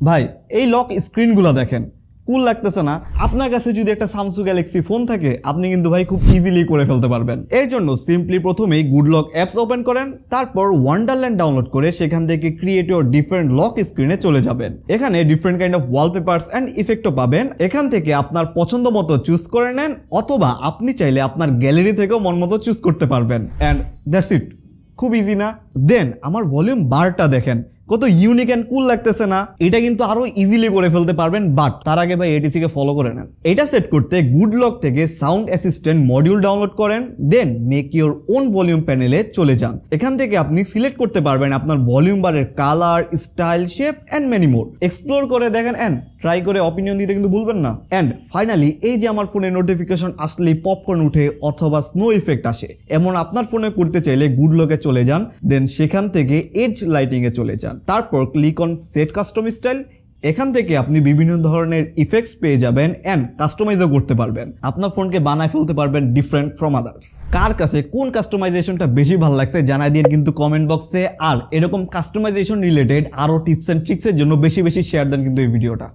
ভাই এই লক স্ক্রিনগুলো দেখেন, কুল লাগতেছে না? আপনার কাছে যদি একটা স্যামসাং গ্যালাক্সি ফোন থাকে আপনি কিন্তু ভাই খুব ইজিলি করে ফেলতে পারবেন। এর জন্য সিম্পলি প্রথমেই গুড লক অ্যাপস ওপেন করেন, তারপর ওয়ান্ডারল্যান্ড ডাউনলোড করে সেখান থেকে ক্রিয়েট ইওর ডিফারেন্ট লক স্ক্রিনে চলে যাবেন। এখানে ডিফারেন্ট কাইন্ড অফ ওয়ালপেপারস অ্যান্ড ইফেক্টও পাবেন। এখান থেকে আপনার পছন্দ মতো চুজ করে নেন, অথবা আপনি চাইলে আপনার গ্যালারি থেকেও মন মতো চুজ করতে পারবেন। অ্যান্ড দ্যাটস ইট, খুব ইজি না? দেন আমার ভলিউম বারটা দেখেন, কত ইউনিক এন্ড কুল লাগতেছে না? এটা কিন্তু আরো ইজিলি করে ফেলতে পারবেন, বাট তার আগে ভাই এটিসি কে ফলো করে নেন। এটা সেট করতে গুড লক থেকে সাউন্ড অ্যাসিস্ট্যান্ট মডিউল ডাউনলোড করেন, then make your own volume প্যানেলে চলে যান। এখান থেকে আপনি সিলেক্ট করতে পারবেন আপনার ভলিউম বারের colour, style, shape and many more. Explore করে দেখেন এন্ড ট্রাই করে অপিনিয়ন দিতে কিন্তু ভুলবেন না। এন্ড ফাইনালি এই যে আমার ফোনে নোটিফিকেশন আসলেই পপকর্ন উঠে অথবা স্নো ইফেক্ট আসে, এমন আপনার ফোনে করতে চাইলে গুড লকে চলে যান, দেন সেখান থেকে এজ লাইটিং এ চলে যান, তারপর click on set custom style. এখান থেকে আপনি বিভিন্ন ধরনের ইফেক্টস পেয়ে যাবেন এন্ড কাস্টমাইজও করতে পারবেন। আপনার ফোনকে বানায় ফেলতে পারবেন ডিফারেন্ট ফ্রম আদার্স। কার কাছে কোন কাস্টমাইজেশনটা বেশি ভালো লাগছে জানাই দিন কিন্তু কমেন্ট বক্সে। আর এরকম কাস্টমাইজেশন রিলেটেড আরো টিপস এন্ড ট্রিক্সের জন্য বেশি বেশি শেয়ার দেন কিন্তু এই ভিডিওটা।